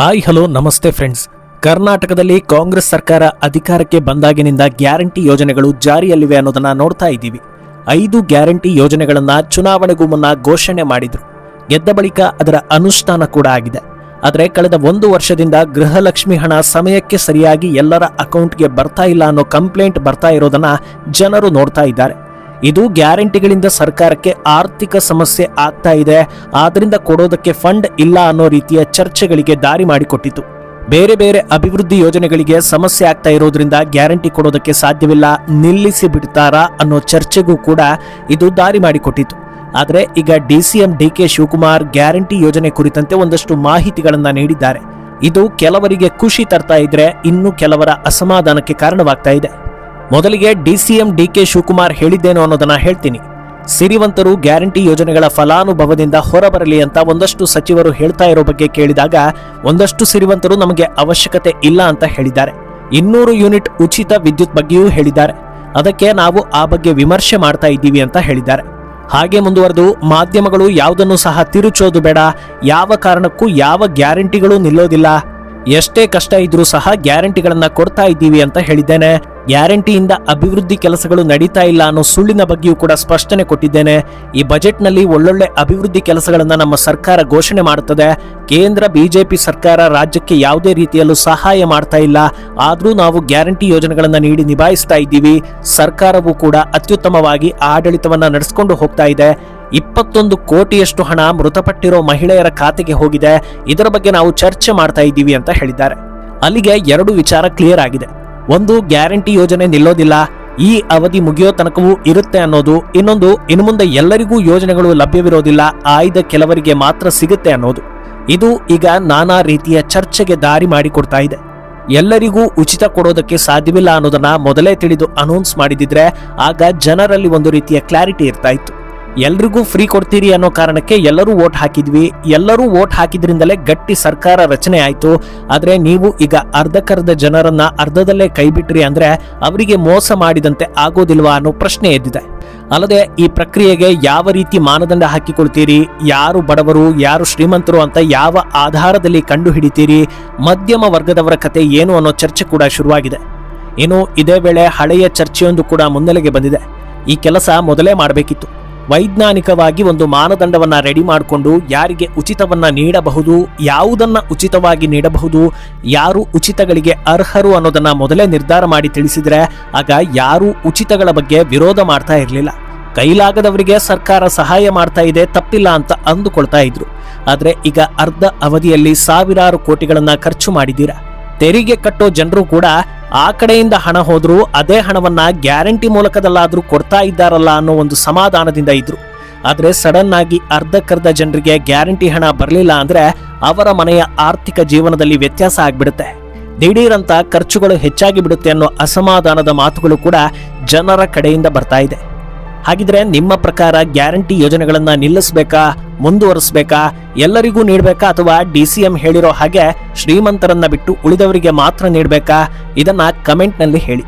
Hi hello ನಮಸ್ತೆ friends. ಕರ್ನಾಟಕದಲ್ಲಿ ಕಾಂಗ್ರೆಸ್ ಸರ್ಕಾರ ಅಧಿಕಾರಕ್ಕೆ ಬಂದಾಗಿನಿಂದ ಗ್ಯಾರಂಟಿ ಯೋಜನೆಗಳು ಜಾರಿಯಲ್ಲಿವೆ ಅನ್ನೋದನ್ನ ನೋಡ್ತಾ ಇದ್ದೀವಿ. 5 ಗ್ಯಾರಂಟಿ ಯೋಜನೆಗಳನ್ನ ಚುನಾವಣೆಗೂ ಮುನ್ನ ಘೋಷಣೆ ಮಾಡಿದ್ರು. ಗೆದ್ದ ಬಳಿಕ ಅದರ ಅನುಷ್ಠಾನ ಕೂಡ ಆಗಿದೆ. ಆದರೆ ಕಳೆದ 1 ವರ್ಷದಿಂದ ಗೃಹಲಕ್ಷ್ಮಿ ಹಣ ಸಮಯಕ್ಕೆ ಸರಿಯಾಗಿ ಎಲ್ಲರ ಅಕೌಂಟ್ಗೆ ಬರ್ತಾ ಇಲ್ಲ ಅನ್ನೋ ಕಂಪ್ಲೇಂಟ್ ಬರ್ತಾ ಇರೋದನ್ನ ಜನರು ನೋಡ್ತಾ ಇದ್ದಾರೆ. ಇದು ಗ್ಯಾರಂಟಿಗಳಿಂದ ಸರ್ಕಾರಕ್ಕೆ ಆರ್ಥಿಕ ಸಮಸ್ಯೆ ಆಗ್ತಾ ಇದೆ, ಆದ್ರಿಂದ ಕೊಡೋದಕ್ಕೆ ಫಂಡ್ ಇಲ್ಲ ಅನ್ನೋ ರೀತಿಯ ಚರ್ಚೆಗಳಿಗೆ ದಾರಿ ಮಾಡಿಕೊಟ್ಟಿತು. ಬೇರೆ ಬೇರೆ ಅಭಿವೃದ್ಧಿ ಯೋಜನೆಗಳಿಗೆ ಸಮಸ್ಯೆ ಆಗ್ತಾ ಇರೋದ್ರಿಂದ ಗ್ಯಾರಂಟಿ ಕೊಡೋದಕ್ಕೆ ಸಾಧ್ಯವಿಲ್ಲ, ನಿಲ್ಲಿಸಿ ಬಿಡ್ತಾರಾ ಅನ್ನೋ ಚರ್ಚೆಗೂ ಕೂಡ ಇದು ದಾರಿ ಮಾಡಿಕೊಟ್ಟಿತು. ಆದರೆ ಈಗ ಡಿಸಿಎಂ ಡಿಕೆ ಶಿವಕುಮಾರ್ ಗ್ಯಾರಂಟಿ ಯೋಜನೆ ಕುರಿತಂತೆ ಒಂದಷ್ಟು ಮಾಹಿತಿಗಳನ್ನ ನೀಡಿದ್ದಾರೆ. ಇದು ಕೆಲವರಿಗೆ ಖುಷಿ ತರ್ತಾ ಇದ್ರೆ ಇನ್ನು ಕೆಲವರ ಅಸಮಾಧಾನಕ್ಕೆ ಕಾರಣವಾಗ್ತಾ ಇದೆ. ಮೊದಲಿಗೆ ಡಿಸಿಎಂ ಡಿಕೆ ಶಿವಕುಮಾರ್ ಹೇಳಿದ್ದೇನೋ ಅನ್ನೋದನ್ನ ಹೇಳ್ತೀನಿ. ಸಿರಿವಂತರು ಗ್ಯಾರಂಟಿ ಯೋಜನೆಗಳ ಫಲಾನುಭವದಿಂದ ಹೊರಬರಲಿ ಅಂತ ಒಂದಷ್ಟು ಸಚಿವರು ಹೇಳ್ತಾ ಇರೋ ಬಗ್ಗೆ ಕೇಳಿದಾಗ ಒಂದಷ್ಟು ಸಿರಿವಂತರು ನಮಗೆ ಅವಶ್ಯಕತೆ ಇಲ್ಲ ಅಂತ ಹೇಳಿದ್ದಾರೆ. 200 ಯೂನಿಟ್ ಉಚಿತ ವಿದ್ಯುತ್ ಬಗ್ಗೆಯೂ ಹೇಳಿದ್ದಾರೆ. ಅದಕ್ಕೆ ನಾವು ಆ ಬಗ್ಗೆ ವಿಮರ್ಶೆ ಮಾಡ್ತಾ ಇದ್ದೀವಿ ಅಂತ ಹೇಳಿದ್ದಾರೆ. ಹಾಗೆ ಮುಂದುವರೆದು ಮಾಧ್ಯಮಗಳು ಯಾವುದನ್ನು ಸಹ ತಿರುಚೋದು ಬೇಡ, ಯಾವ ಕಾರಣಕ್ಕೂ ಯಾವ ಗ್ಯಾರಂಟಿಗಳು ನಿಲ್ಲೋದಿಲ್ಲ, ಎಷ್ಟೇ ಕಷ್ಟ ಇದ್ರೂ ಸಹ ಗ್ಯಾರಂಟಿಗಳನ್ನ ಕೊಡ್ತಾ ಇದ್ದೀವಿ ಅಂತ ಹೇಳಿದ್ದೇನೆ. ಗ್ಯಾರಂಟಿಯಿಂದ ಅಭಿವೃದ್ಧಿ ಕೆಲಸಗಳು ನಡೀತಾ ಇಲ್ಲ ಅನ್ನೋ ಸುಳ್ಳಿನ ಬಗ್ಗೆಯೂ ಕೂಡ ಸ್ಪಷ್ಟನೆ ಕೊಟ್ಟಿದ್ದೇನೆ. ಈ ಬಜೆಟ್ನಲ್ಲಿ ಒಳ್ಳೊಳ್ಳೆ ಅಭಿವೃದ್ಧಿ ಕೆಲಸಗಳನ್ನ ನಮ್ಮ ಸರ್ಕಾರ ಘೋಷಣೆ ಮಾಡುತ್ತದೆ. ಕೇಂದ್ರ ಬಿಜೆಪಿ ಸರ್ಕಾರ ರಾಜ್ಯಕ್ಕೆ ಯಾವುದೇ ರೀತಿಯಲ್ಲೂ ಸಹಾಯ ಮಾಡ್ತಾ ಇಲ್ಲ, ಆದ್ರೂ ನಾವು ಗ್ಯಾರಂಟಿ ಯೋಜನೆಗಳನ್ನ ನೀಡಿ ನಿಭಾಯಿಸ್ತಾ ಇದ್ದೀವಿ. ಸರ್ಕಾರವು ಕೂಡ ಅತ್ಯುತ್ತಮವಾಗಿ ಆಡಳಿತವನ್ನ ನಡೆಸಿಕೊಂಡು ಹೋಗ್ತಾ ಇದೆ. 21 ಕೋಟಿಯಷ್ಟು ಹಣ ಮೃತಪಟ್ಟಿರೋ ಮಹಿಳೆಯರ ಖಾತೆಗೆ ಹೋಗಿದೆ. ಇದರ ಬಗ್ಗೆ ನಾವು ಚರ್ಚೆ ಮಾಡ್ತಾ ಇದ್ದೀವಿ ಅಂತ ಹೇಳಿದ್ದಾರೆ. ಅಲ್ಲಿಗೆ 2 ವಿಚಾರ ಕ್ಲಿಯರ್ ಆಗಿದೆ. ಒಂದು, ಗ್ಯಾರಂಟಿ ಯೋಜನೆ ನಿಲ್ಲೋದಿಲ್ಲ, ಈ ಅವಧಿ ಮುಗಿಯೋ ತನಕವೂ ಇರುತ್ತೆ ಅನ್ನೋದು. ಇನ್ನೊಂದು, ಇನ್ನು ಮುಂದೆ ಎಲ್ಲರಿಗೂ ಯೋಜನೆಗಳು ಲಭ್ಯವಿರೋದಿಲ್ಲ, ಆಯ್ದ ಕೆಲವರಿಗೆ ಮಾತ್ರ ಸಿಗುತ್ತೆ ಅನ್ನೋದು. ಇದು ಈಗ ನಾನಾ ರೀತಿಯ ಚರ್ಚೆಗೆ ದಾರಿ ಮಾಡಿಕೊಡ್ತಾ ಇದೆ. ಎಲ್ಲರಿಗೂ ಉಚಿತ ಕೊಡೋದಕ್ಕೆ ಸಾಧ್ಯವಿಲ್ಲ ಅನ್ನೋದನ್ನ ಮೊದಲೇ ತಿಳಿದು ಅನೌನ್ಸ್ ಮಾಡಿದಿದ್ರೆ ಆಗ ಜನರಲ್ಲಿ ಒಂದು ರೀತಿಯ ಕ್ಲಾರಿಟಿ ಇರ್ತಾ ಇತ್ತು. ಎಲ್ರಿಗೂ ಫ್ರೀ ಕೊಡ್ತೀರಿ ಅನ್ನೋ ಕಾರಣಕ್ಕೆ ಎಲ್ಲರೂ ವೋಟ್ ಹಾಕಿದ್ವಿ, ಎಲ್ಲರೂ ವೋಟ್ ಹಾಕಿದ್ರಿಂದಲೇ ಗಟ್ಟಿ ಸರ್ಕಾರ ರಚನೆ ಆಯ್ತು. ಆದ್ರೆ ನೀವು ಈಗ ಅರ್ಧಕ್ಕರ್ಧ ಜನರನ್ನ ಅರ್ಧದಲ್ಲೇ ಕೈ ಬಿಟ್ರಿ ಅಂದ್ರೆ ಅವರಿಗೆ ಮೋಸ ಮಾಡಿದಂತೆ ಆಗೋದಿಲ್ವಾ ಅನ್ನೋ ಪ್ರಶ್ನೆ ಎದ್ದಿದೆ. ಅಲ್ಲದೆ ಈ ಪ್ರಕ್ರಿಯೆಗೆ ಯಾವ ರೀತಿ ಮಾನದಂಡ ಹಾಕಿಕೊಳ್ತೀರಿ, ಯಾರು ಬಡವರು ಯಾರು ಶ್ರೀಮಂತರು ಅಂತ ಯಾವ ಆಧಾರದಲ್ಲಿ ಕಂಡು ಹಿಡಿತೀರಿ, ಮಧ್ಯಮ ವರ್ಗದವರ ಕತೆ ಏನು ಅನ್ನೋ ಚರ್ಚೆ ಕೂಡ ಶುರುವಾಗಿದೆ. ಇನ್ನು ಇದೇ ವೇಳೆ ಹಳೆಯ ಚರ್ಚೆಯೊಂದು ಕೂಡ ಮುನ್ನೆಲೆಗೆ ಬಂದಿದೆ. ಈ ಕೆಲಸ ಮೊದಲೇ ಮಾಡಬೇಕಿತ್ತು. ವೈಜ್ಞಾನಿಕವಾಗಿ ಒಂದು ಮಾನದಂಡವನ್ನ ರೆಡಿ ಮಾಡಿಕೊಂಡು ಯಾರಿಗೆ ಉಚಿತವನ್ನ ನೀಡಬಹುದು, ಯಾವುದನ್ನ ಉಚಿತವಾಗಿ ನೀಡಬಹುದು, ಯಾರು ಉಚಿತಗಳಿಗೆ ಅರ್ಹರು ಅನ್ನೋದನ್ನ ಮೊದಲೇ ನಿರ್ಧಾರ ಮಾಡಿ ತಿಳಿಸಿದ್ರೆ ಆಗ ಯಾರು ಉಚಿತಗಳ ಬಗ್ಗೆ ವಿರೋಧ ಮಾಡ್ತಾ ಇರಲಿಲ್ಲ. ಕೈಲಾಗದವರಿಗೆ ಸರ್ಕಾರ ಸಹಾಯ ಮಾಡ್ತಾ ಇದೆ, ತಪ್ಪಿಲ್ಲ ಅಂತ ಅಂದುಕೊಳ್ತಾ ಇದ್ರು. ಆದ್ರೆ ಈಗ ಅರ್ಧ ಅವಧಿಯಲ್ಲಿ ಸಾವಿರಾರು ಕೋಟಿಗಳನ್ನ ಖರ್ಚು ಮಾಡಿದ್ದೀರಾ. ತೆರಿಗೆ ಕಟ್ಟೋ ಜನರು ಕೂಡ ಆ ಕಡೆಯಿಂದ ಹಣ ಹೋದ್ರೂ ಅದೇ ಹಣವನ್ನ ಗ್ಯಾರಂಟಿ ಮೂಲಕದಲ್ಲಾದ್ರೂ ಕೊಡ್ತಾ ಇದ್ದಾರಲ್ಲ ಅನ್ನೋ ಒಂದು ಸಮಾಧಾನದಿಂದ ಇದ್ರು. ಆದ್ರೆ ಸಡನ್ ಆಗಿ ಅರ್ಧಕ್ಕರ್ಧ ಜನರಿಗೆ ಗ್ಯಾರಂಟಿ ಹಣ ಬರಲಿಲ್ಲ ಅಂದ್ರೆ ಅವರ ಮನೆಯ ಆರ್ಥಿಕ ಜೀವನದಲ್ಲಿ ವ್ಯತ್ಯಾಸ ಆಗ್ಬಿಡುತ್ತೆ. ದಿಢೀರಂತ ಖರ್ಚುಗಳು ಹೆಚ್ಚಾಗಿ ಬಿಡುತ್ತೆ ಅನ್ನೋ ಅಸಮಾಧಾನದ ಮಾತುಗಳು ಕೂಡ ಜನರ ಕಡೆಯಿಂದ ಬರ್ತಾ ಇದೆ. ಹಾಗಿದ್ರೆ ನಿಮ್ಮ ಪ್ರಕಾರ ಗ್ಯಾರಂಟಿ ಯೋಜನೆಗಳನ್ನ ನಿಲ್ಲಿಸಬೇಕಾ, ಮುಂದುವರಿಸಬೇಕಾ, ಎಲ್ಲರಿಗೂ ನೀಡಬೇಕಾ, ಅಥವಾ ಡಿಸಿಎಂ ಹೇಳಿರೋ ಹಾಗೆ ಶ್ರೀಮಂತರನ್ನ ಬಿಟ್ಟು ಉಳಿದವರಿಗೆ ಮಾತ್ರ ನೀಡಬೇಕಾ? ಇದನ್ನ ಕಮೆಂಟ್ನಲ್ಲಿ ಹೇಳಿ.